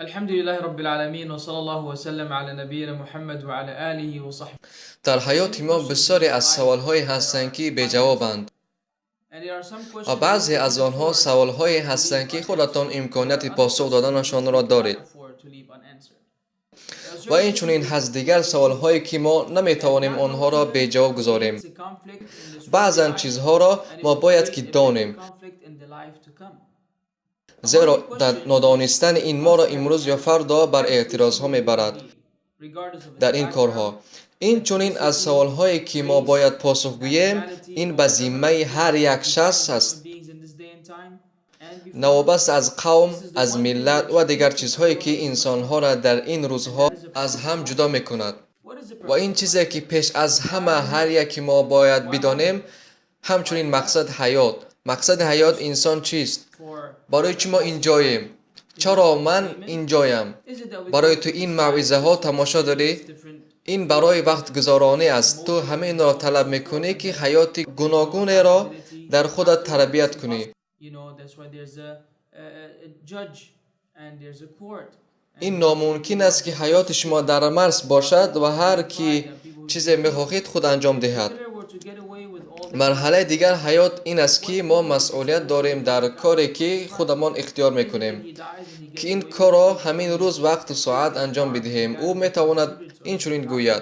الحمد لله رب العالمين وصلى الله وسلم على نبينا محمد وعلى آله وصحبه. در حیات ما بسیاری از سوال‌هایی هستند که بی‌جوابند و بعضی از آنها سوال‌هایی هستند که خودتان امکانیت پاسخ دادنشان را دارید و این چنین از دیگر سوال‌هایی که ما نمی‌توانیم آنها را بی‌جواب گذاریم. بعضی چیزها را ما باید که دانیم، زیرا در نادانستن این ما را امروز یا فردا بر اعتراض‌ها می‌برد در این کارها. این چنین از سوال‌هایی که ما باید پاسخ گوییم، این به ذمه هر یک شخص است، نوابست از قوم، از ملت و دیگر چیزهایی که انسان‌ها را در این روزها از هم جدا می‌کند. و این چیزی که پیش از همه هر یک ما باید بدانیم، همچنین مقصد حیات انسان چیست؟ برای چی ما اینجاییم؟ چرا من اینجایم؟ برای تو این موعظه ها تماشا داری؟ این برای وقت گذرانی است. تو همین را طلب میکنی که حیات گوناگون را در خودت تربیت کنی. این ناممکن است که حیات شما در مرز باشد و هر کی چیزی میخواهید خود انجام دهد. مرحله دیگر حیات این است که ما مسئولیت داریم در کاری که خودمان اختیار میکنیم که این کار را همین روز وقت و ساعت انجام بدهیم. او میتواند این چنین گوید.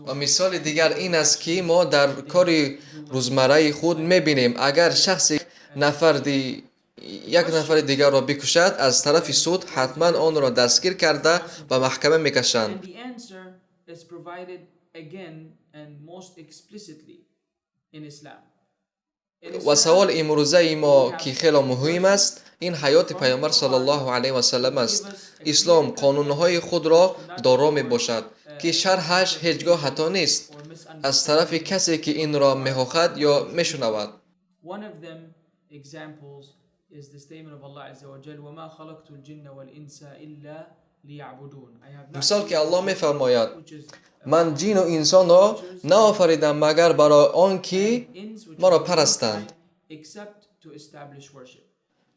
و مثال دیگر این است که ما در کاری روزمره خود میبینیم اگر شخصی یک نفر دیگر را بکشد، از طرف سود حتما آن را دستگیر کرده و محکمه میکشند. و سوال امروزه ما که خیلی مهم است، این حیات پیامبر صلی الله علیه و سلم است. اسلام قانونهای خود را دارا می باشد که شرحش هیچگاه خطا نیست از طرف کسی که این را میخواهد یا میشنود. مثال که الله میفرماید من جن و انسان را نآفریدم مگر برای آنکه مرا پرستند.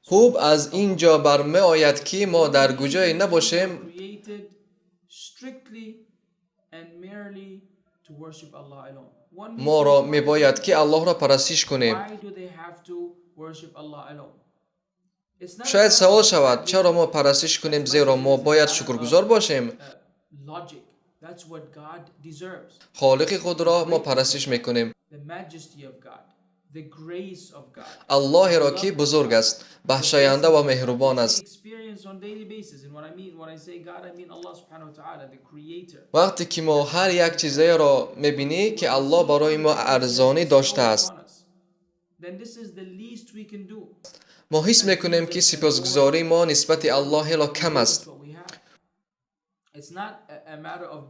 خوب از اینجا برمی آید که ما در کجای نباشیم ما را می باید که الله را پرستش کنیم. شاید سوال شود چرا ما پرستش کنیم؟ زیرا ما باید شکرگزار باشیم. خالق خود را ما پرستش میکنیم، الله را که بزرگ است، بخشاینده و مهربان است. وقتی که ما هر یک چیزی را میبینی که الله برای ما ارزانی داشته است، ما حس میکنیم که سپاسگزاری ما نسبت الله را کم است.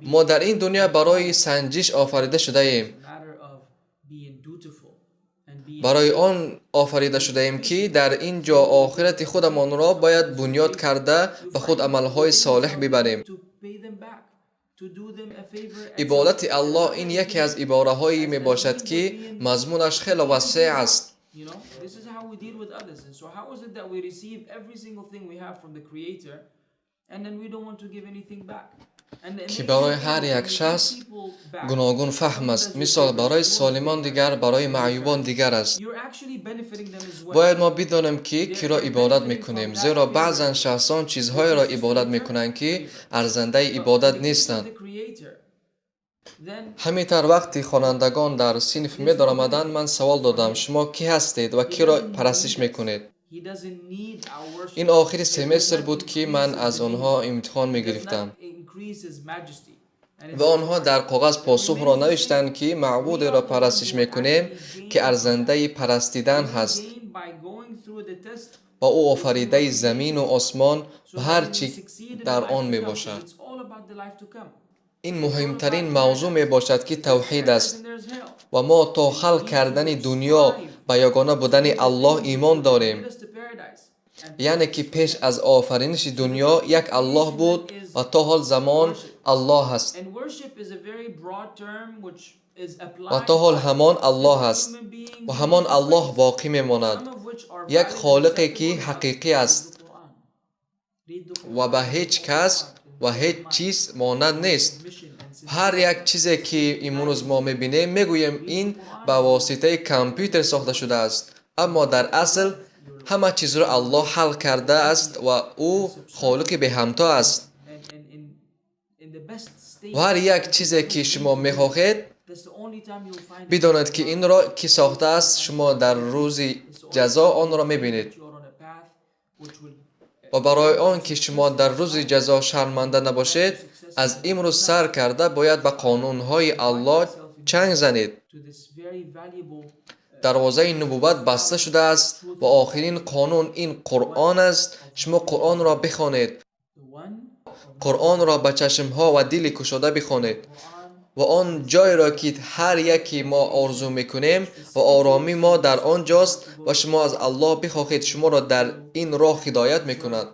ما در این دنیا برای سنجش آفریده شده ایم. برای آن آفریده شده ایم که در اینجا آخرت خودمان را باید بنیاد کرده و خود عملهای صالح ببریم. عبادت الله این یکی از عبارهایی می باشد که مضمونش خیلی وسیع است. که برای هر یک شخص گوناگون فهم است. مثال برای سالمان دیگر، برای معیوبان دیگر است. باید ما بدانیم که کی را عبادت میکنیم، زیرا بعضا شخصان چیزهای را عبادت میکنند که ارزنده عبادت نیستند. همینطور وقتی خوانندگان در صنف می درآمدند من سوال دادم شما کی هستید و کی را پرستش میکنید؟ این آخر سمستر بود که من از آنها امتحان می گرفتم و آنها در کاغذ پاسخ را نوشتند که معبود را پرستش میکنیم که ارزنده پرستیدن هست و او آفریده زمین و آسمان و هر چی در آن می باشد. این مهمترین موضوع می باشد که توحید است و ما تا خلق کردن دنیا به یگانه بودن الله ایمان داریم. یعنی که پیش از آفرینش دنیا یک الله بود و تا حال زمان الله است و تا حال همان الله است و همان الله باقی میماند، یک خالقی که حقیقی است و به هیچ کس و هیچ چیز مانند نیست. هر یک چیزی که امروز ما میبینیم میگوییم این به واسطه کامپیوتر ساخته شده است، اما در اصل همه چیز را الله حل کرده است و او خالق به همتا است. و هر یک چیزی که شما میخواهید بدانید که این را کی ساخته است. شما در روز جزا آن را میبینید و برای آن که شما در روز جزا شرمنده نباشید از امروز سر کرده باید به قانونهای الله چنگ زنید. دروازه نبوت بسته شده است و آخرین قانون این قرآن است. شما قرآن را بخوانید، قرآن را به چشمها و دل کشاده بخوانید و آن جای را که هر یکی ما آرزو میکنیم و آرامی ما در آنجاست و شما از الله بخواهید شما را در این راه هدایت میکند.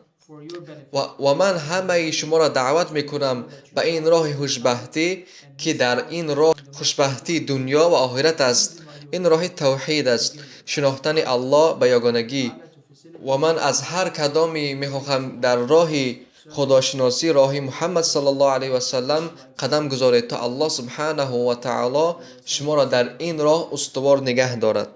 و من همه شما را دعوت میکنم به این راه خوشبختی که در این راه خوشبختی دنیا و آخرت است. این راه توحید است، شناختن الله به یگانگی. و من از هر کدامی میخواهم در راه خداشناسی، راه محمد صلی الله علیه و سلم قدم گذارید تا الله سبحانه و تعالی شما را در این راه استوار نگه دارد.